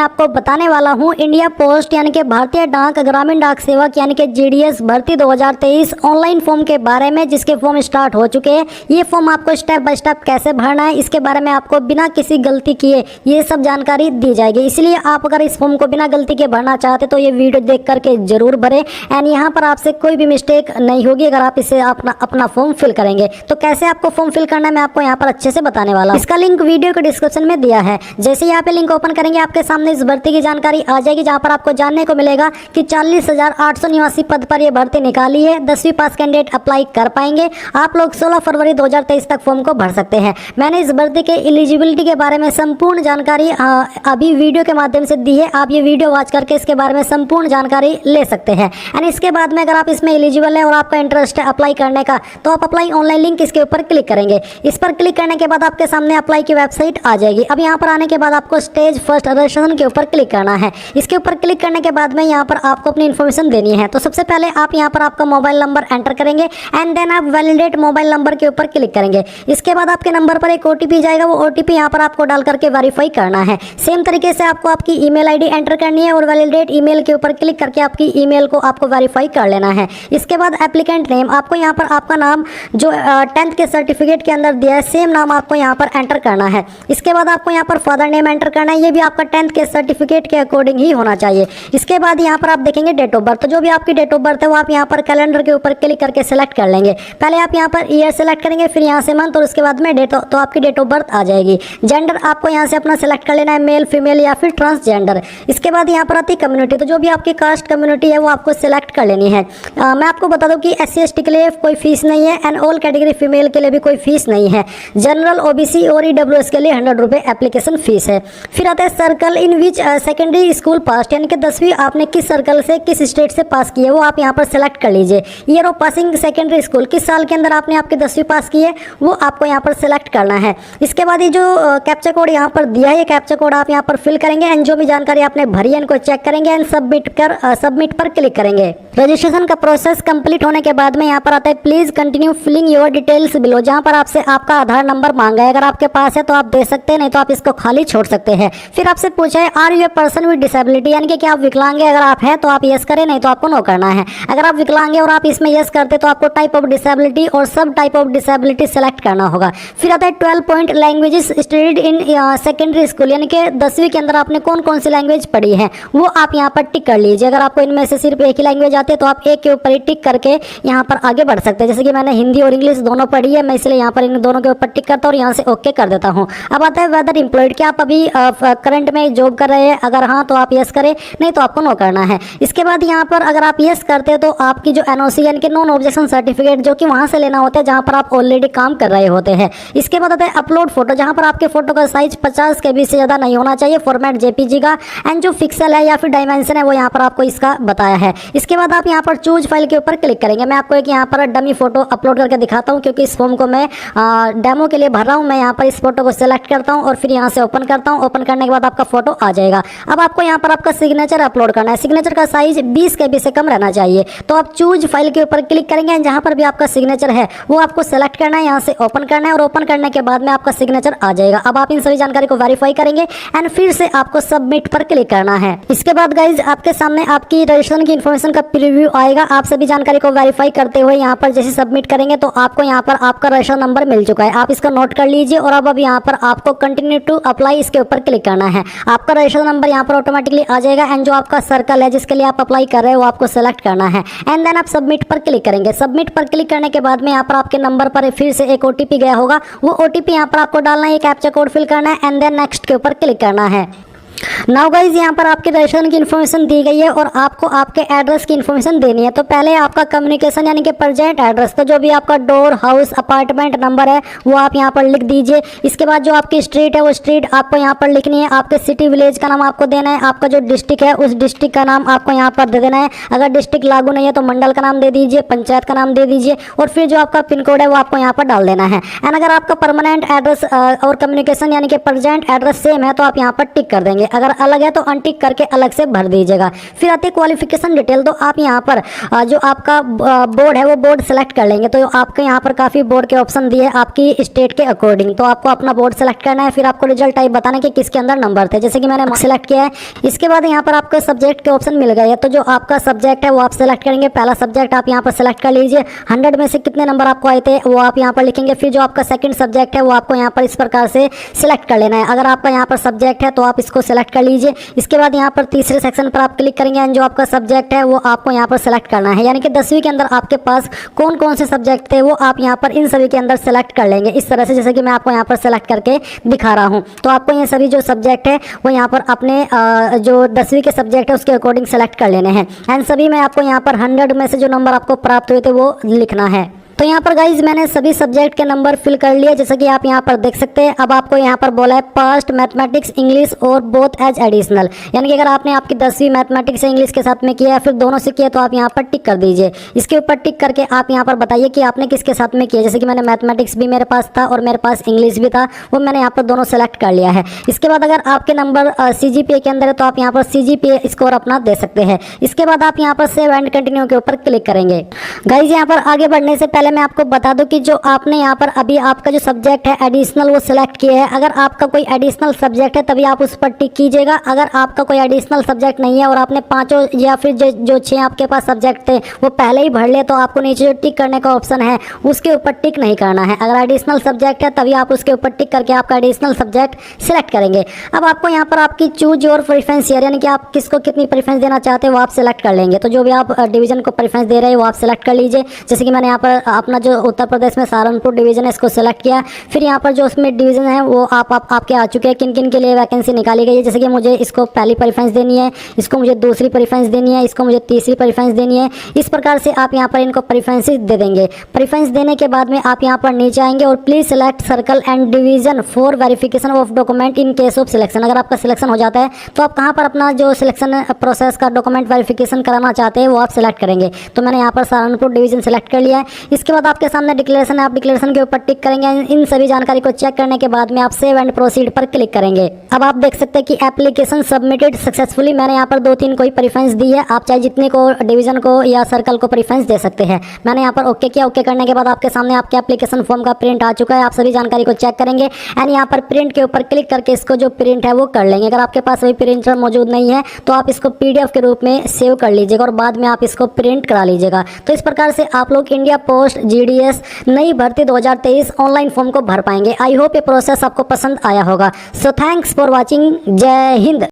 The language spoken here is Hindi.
मैं आपको बताने वाला हूं इंडिया पोस्ट यानी कि भारतीय डाक ग्रामीण डाक सेवक यानी कि जीडीएस भर्ती 2023 ऑनलाइन फॉर्म के बारे में, जिसके फॉर्म स्टार्ट हो चुके हैं। ये फॉर्म आपको स्टेप बाय स्टेप कैसे भरना है इसके बारे में आपको बिना किसी गलती किए ये सब जानकारी दी जाएगी। इसलिए आप अगर इस फॉर्म को बिना गलती के भरना चाहते तो ये वीडियो देख करके जरूर भरें एंड यहाँ पर आपसे कोई भी मिस्टेक नहीं होगी अगर आप इसे अपना फॉर्म फिल करेंगे। तो कैसे आपको फॉर्म फिल करना है मैं आपको यहाँ पर अच्छे से बताने वाला हूँ। इसका लिंक वीडियो के डिस्क्रिप्शन में दिया है। जैसे यहाँ पे लिंक ओपन करेंगे आपके सामने इस भर्ती की जानकारी आ जाएगी, जहाँ पर आपको जानने को मिलेगा कि 40,889 पद पर यह भर्ती निकाली है। 10वीं पास कैंडिडेट अप्लाई कर पाएंगे। आप लोग 16 फरवरी 2023 तक फॉर्म को भर सकते हैं। मैंने इस भर्ती के एलिजिबिलिटी के बारे में संपूर्ण जानकारी अभी वीडियो के माध्यम से दी है। आप ये वीडियो वॉच करके इसके बारे में संपूर्ण जानकारी ले सकते हैं। एंड इसके बाद में अगर आप इसमें एलिजिबल है और आपका इंटरेस्ट है अप्लाई करने का तो आप अप्लाई ऑनलाइन लिंक इसके ऊपर क्लिक करेंगे। इस पर क्लिक करने के बाद आपके सामने अप्लाई की वेबसाइट आ जाएगी। अब यहाँ पर आने के बाद आपको स्टेज फर्स्ट रजिस्ट्रेशन के ऊपर क्लिक करना है। इसके ऊपर क्लिक करने के बाद में यहाँ पर आपको अपनी इन्फॉर्मेशन देनी है। तो सबसे पहले आप यहाँ पर आपका मोबाइल नंबर एंटर करेंगे एंड देन आप वैलिडेट मोबाइल नंबर के ऊपर क्लिक करेंगे। इसके बाद आपके नंबर पर एक ओटीपी जाएगा, वो ओटीपी यहाँ पर आपको डाल करके वेरीफाई करना है। सेम तरीके से आपको आपकी ईमेल आईडी एंटर करनी है और वैलिडेट ईमेल के ऊपर क्लिक करके आपकी ईमेल को आपको वेरीफाई कर लेना है। इसके बाद एप्लीकेंट नेम, आपको यहाँ पर आपका नाम जो 10th के सर्टिफिकेट के अंदर दिया है सेम नाम आपको यहाँ पर एंटर करना है। इसके बाद आपको यहाँ पर फादर नेम एंटर करना है, ये भी आपका 10th के सर्टिफिकेट के अकॉर्डिंग ही होना चाहिए। इसके बाद यहाँ पर आप देखेंगे डेट ऑफ बर्थ, तो जो भी आपकी डेट ऑफ बर्थ है वो आप यहाँ पर कैलेंडर के ऊपर क्लिक करके सेलेक्ट कर लेंगे। पहले आप यहाँ पर ईयर सेलेक्ट करेंगे, फिर यहाँ से मंथ और उसके बाद में डेट, तो आपकी डेट ऑफ बर्थ आ जाएगी। जेंडर आपको यहाँ से अपना सेलेक्ट कर लेना है, मेल फीमेल या फिर ट्रांसजेंडर। इसके बाद यहाँ पर आती है कम्युनिटी, तो जो भी आपकी कास्ट कम्युनिटी है वो आपको सेलेक्ट कर लेनी है। मैं आपको बता दूं कि SC/ST के लिए कोई फीस नहीं है एंड ऑल कैटेगरी फीमेल के लिए भी कोई फीस नहीं है। जनरल OBC और EWS के लिए 100 रुपये एप्लीकेशन फीस है। फिर आता है circle in which secondary school pass, यानी कि 10वीं आपने किस सर्कल से किस स्टेट से पास की है वो आप यहाँ पर सेलेक्ट कर लीजिए। Year of passing secondary school, किस साल के अंदर आपने आपकी 10वीं पास की है वो आपको यहाँ पर सेलेक्ट करना है। इसके बाद ये जो कैप्चा कोड यहाँ पर दिया है ये कैप्चा कोड आप यहाँ पर फिल करेंगे एंड जो भी जानकारी आपने भरी है इनको चेक करेंगे एंड सबमिट पर क्लिक करेंगे। रजिस्ट्रेशन का प्रोसेस कंप्लीट होने के बाद में यहाँ पर आता है please continue filling your details below, जहाँ पर आपसे आपका आधार नंबर मांगा है। अगर आपके पास है तो आप दे सकते हैं, नहीं तो आप इसको खाली छोड़ सकते हैं। फिर आपसे पूछा है are you a person with disability, यानी कि क्या आप विकलांग है। अगर आप हैं तो आप यस करें, नहीं तो आपको नो करना है। अगर आप विकलांग है और आप इसमें यस करते तो आपको टाइप ऑफ डिसेबिलिटी और सब टाइप ऑफ डिसेबिलिटी सेलेक्ट करना होगा। फिर आता है 12 point languages studied in secondary school, यानी कि 10वीं के अंदर आपने कौन कौन सी लैंग्वेज पढ़ी है वो आप यहाँ पर टिक कर लीजिए। अगर आपको इनमें से सिर्फ एक ही लैंग्वेज आती है तो आप एक के ऊपर ही टिक करके यहाँ पर आगे बढ़ सकते हैं। जैसे कि मैंने हिंदी और इंग्लिश दोनों पढ़ी है, मैं इसलिए यहाँ पर इन दोनों के ऊपर टिक करता हूँ और यहाँ से ओके कर देता हूँ। अब आता है वेदर एम्प्लॉयड, क्या आप अभी करंट में जॉब कर रहे हैं। अगर हाँ तो आप यस करें, नहीं तो आपको नो करना है। इसके बाद यहाँ पर अगर आप यस करते हैं तो आपकी जो NOC यानी कि नॉन ऑब्जेक्शन सर्टिफिकेट जो कि वहाँ से लेना होता है जहाँ पर आप ऑलरेडी काम कर रहे होते हैं। इसके बाद आता है अपलोड फोटो, जहाँ पर आपके फोटो का साइज 50 KB से ज़्यादा नहीं होना चाहिए, फॉर्मेट JPG का एंड जो पिक्सल है या फिर डायमेंशन है वो यहाँ पर आपको इसका बताया है। इसके बाद आप यहाँ पर चूज फाइल के ऊपर क्लिक करेंगे। मैं आपको एक यहाँ पर डमी फोटो अपलोड करके दिखाता हूँ क्योंकि इस फॉर्म को मैं डेमो के लिए भर रहा हूँ। मैं यहाँ पर इस फोटो को सिलेक्ट करता हूँ और फिर यहाँ से ओपन करता हूँ। ओपन करने के बाद आपका फोटो आ जाएगा। अब आपको यहाँ पर आपका सिग्नेचर अपलोड करना है। सिग्नेचर का साइज 20 KB से कम रहना चाहिए। तो आप चूज फाइल के ऊपर क्लिक करेंगे, जहाँ पर भी आपका सिग्नेचर है वो आपको सेलेक्ट करना है, यहाँ से ओपन करना है और ओपन करने के बाद में आपका सिग्नेचर आ जाएगा। अब आप इन सभी जानकारी को वेरीफाई करेंगे एंड फिर से आपको सबमिट पर क्लिक करना है। इसके बाद गाइज आपके सामने आपकी रजिस्ट्रेशन की इन्फॉर्मेशन का प्रीव्यू आएगा। आप सभी जानकारी को वेरीफाई करते हुए यहाँ पर जैसे सबमिट करेंगे तो आपको यहाँ पर आपका रजिस्ट्रेशन नंबर मिल चुका है। आप इसका नोट कर लीजिए और अब यहाँ पर आपको कंटिन्यू टू अप्लाई इसके ऊपर क्लिक करना है। आपका रजिस्ट्रेशन नंबर यहाँ पर ऑटोमेटिकली आ जाएगा एंड जो आपका सर्कल है जिसके लिए आप अप्लाई कर रहे हो वो आपको सेलेक्ट करना है एंड देन आप सबमिट पर क्लिक करेंगे। सबमिट पर क्लिक करने के बाद में यहाँ पर आपके नंबर पर फिर से एक OTP गया होगा, वो OTP यहाँ पर आपको डालना है, कैप्चा कोड फिल करना है एंड देन नेक्स्ट के ऊपर क्लिक करना है। नाउ गाइज यहाँ पर आपके रजिस्ट्रेशन की इन्फॉर्मेशन दी गई है और आपको आपके एड्रेस की इन्फॉर्मेशन देनी है। तो पहले आपका कम्युनिकेशन यानी कि प्रेजेंट एड्रेस, तो जो भी आपका डोर, हाउस, अपार्टमेंट नंबर है वो आप यहाँ पर लिख दीजिए। इसके बाद जो आपकी स्ट्रीट है वो स्ट्रीट आपको यहाँ पर लिखनी है। आपके सिटी विलेज का नाम आपको देना है। आपका जो डिस्ट्रिक्ट है उस डिस्ट्रिक्ट का नाम आपको यहाँ पर दे देना है। अगर डिस्ट्रिक्ट लागू नहीं है तो मंडल का नाम दे दीजिए, पंचायत का नाम दे दीजिए और फिर जो आपका पिन कोड है वो आपको यहाँ पर डाल देना है। एंड अगर आपका परमानेंट एड्रेस और कम्युनिकेशन यानी कि प्रेजेंट एड्रेस सेम है तो आप यहाँ पर टिक कर देंगे। अगर अलग है तो अनटिक करके अलग से भर दीजिएगा। फिर आती है क्वालिफिकेशन डिटेल। तो आप यहाँ पर जो आपका बोर्ड है वो बोर्ड सेलेक्ट कर लेंगे। तो आपके यहाँ पर काफ़ी बोर्ड के ऑप्शन दिए आपकी स्टेट के अकॉर्डिंग। तो आपको अपना बोर्ड सेलेक्ट करना है। फिर आपको रिजल्ट टाइप बताना है कि किसके अंदर नंबर थे, जैसे कि मैंने सेलेक्ट किया है। इसके बाद यहाँ पर आपको सब्जेक्ट के ऑप्शन मिल गए हैं। तो जो आपका सब्जेक्ट है वो आप सेलेक्ट करेंगे। पहला सब्जेक्ट आप यहाँ पर सेलेक्ट कर लीजिए। 100 में से कितने नंबर आपको आए थे वो आप यहाँ पर लिखेंगे। फिर जो आपका सेकंड सब्जेक्ट है वो आपको यहाँ पर इस प्रकार से सिलेक्ट कर लेना है। अगर आपका यहाँ पर सब्जेक्ट है तो आप इसको सिलेक्ट कर लीजिए। इसके बाद यहाँ पर तीसरे सेक्शन पर आप क्लिक करेंगे एंड जो आपका सब्जेक्ट है वो आपको यहाँ पर सेलेक्ट करना है। यानी कि 10वीं के अंदर आपके पास कौन कौन से सब्जेक्ट थे वो आप यहाँ पर इन सभी के अंदर सेलेक्ट कर लेंगे, इस तरह से जैसे कि मैं आपको यहाँ पर सेलेक्ट करके दिखा रहा हूँ। तो आपको ये सभी जो सब्जेक्ट है वो यहाँ पर अपने जो 10वीं के सब्जेक्ट है उसके अकॉर्डिंग सेलेक्ट कर लेने हैं। एंड सभी में आपको यहाँ पर 100 में से जो नंबर आपको प्राप्त हुए थे वो लिखना है। तो यहाँ पर गाइज मैंने सभी सब्जेक्ट के नंबर फिल कर लिए, जैसे कि आप यहाँ पर देख सकते हैं। अब आपको यहाँ पर बोला है पास्ट मैथमेटिक्स इंग्लिश और बोथ एज एडिशनल, यानी कि अगर आपने आपकी 10वीं मैथमेटिक्स इंग्लिश के साथ में किया है फिर दोनों से किया तो आप यहाँ पर टिक कर दीजिए। इसके ऊपर टिक करके आप यहाँ पर बताइए कि आपने किसके साथ में किया। जैसे कि मैंने मैथमेटिक्स भी मेरे पास था और मेरे पास इंग्लिश भी था, वो मैंने यहाँ पर दोनों सेलेक्ट कर लिया है। इसके बाद अगर आपके नंबर CGPA के अंदर है तो आप यहाँ पर CGPA स्कोर अपना दे सकते हैं। इसके बाद आप यहाँ पर सेव एंड कंटिन्यू के ऊपर क्लिक करेंगे। गाइज यहाँ पर आगे बढ़ने से पहले मैं आपको बता दूं कि जो आपने यहाँ पर अभी आपका जो सब्जेक्ट है एडिशनल वो सिलेक्ट किया है। अगर आपका कोई एडिशनल सब्जेक्ट है तभी आप उस पर टिक कीजिएगा। अगर आपका कोई एडिशनल सब्जेक्ट नहीं है और आपने पांचों या फिर जो 6 आपके पास सब्जेक्ट थे वो पहले ही भर ले तो आपको नीचे जो टिक करने का ऑप्शन है उसके ऊपर टिक नहीं करना है। अगर एडिशनल सब्जेक्ट है तभी आप उसके ऊपर टिक करके आपका एडिशनल सब्जेक्ट सिलेक्ट करेंगे। अब आपको यहाँ पर आपकी चूज योर प्रेफरेंस यानी कि आप किसको कितनी प्रेफरेंस देना चाहते हैं वो आप सिलेक्ट कर लेंगे। तो जो भी आप डिवीजन को प्रेफरेंस दे रहे हैं वो आप सिलेक्ट कर लीजिए। जैसे कि मैंने यहाँ पर अपना जो उत्तर प्रदेश में सहारनपुर डिवीजन है इसको सेलेक्ट किया। फिर यहाँ पर जो उसमें डिवीजन है वो आपके आ चुके हैं किन किन के लिए वैकेंसी निकाली गई है। जैसे कि मुझे इसको पहली प्रेफरेंस देनी है, इसको मुझे दूसरी प्रेफरेंस देनी है, इसको मुझे तीसरी प्रेफरेंस देनी है। इस प्रकार से आप यहाँ पर इनको प्रेफरेंसेस दे देंगे। प्रेफरेंस देने के बाद में आप यहाँ पर नीचे आएंगे और please select circle and division for verification of document in case of selection. अगर आपका सिलेक्शन हो जाता है तो आप कहाँ पर अपना जो सिलेक्शन प्रोसेस का डॉक्यूमेंट वेरिफिकेशन कराना चाहते हैं वो आप सिलेक्ट करेंगे। तो मैंने यहाँ पर सहारनपुर डिवीजन सेलेक्ट कर लिया है। इसके बाद आपके सामने डिक्लेरेशन है, आप डिक्लेरेशन के ऊपर टिक करेंगे। इन सभी जानकारी को चेक करने के बाद में आप सेव एंड प्रोसीड पर क्लिक करेंगे। अब आप देख सकते हैं कि एप्लीकेशन सबमिटेड सक्सेसफुली। मैंने यहाँ पर 2-3 कोई प्रेफरेंस दी है, आप चाहे जितने को डिवीजन को या सर्कल को प्रेफरेंस दे सकते हैं। मैंने यहाँ पर ओके किया। ओके करने के बाद आपके सामने आपके एप्लीकेशन फॉर्म का प्रिंट आ चुका है। आप सभी जानकारी को चेक करेंगे एंड यहाँ पर प्रिंट के ऊपर क्लिक करके इसको जो प्रिंट है वो कर लेंगे। अगर आपके पास वही प्रिंटर मौजूद नहीं है तो आप इसको PDF के रूप में सेव कर लीजिएगा और बाद में आप इसको प्रिंट करा लीजिएगा। तो इस प्रकार से आप लोग इंडिया पोस्ट GDS नई भर्ती 2023 ऑनलाइन फॉर्म को भर पाएंगे। आई होप ये प्रोसेस आपको पसंद आया होगा। So thanks for watching. जय हिंद।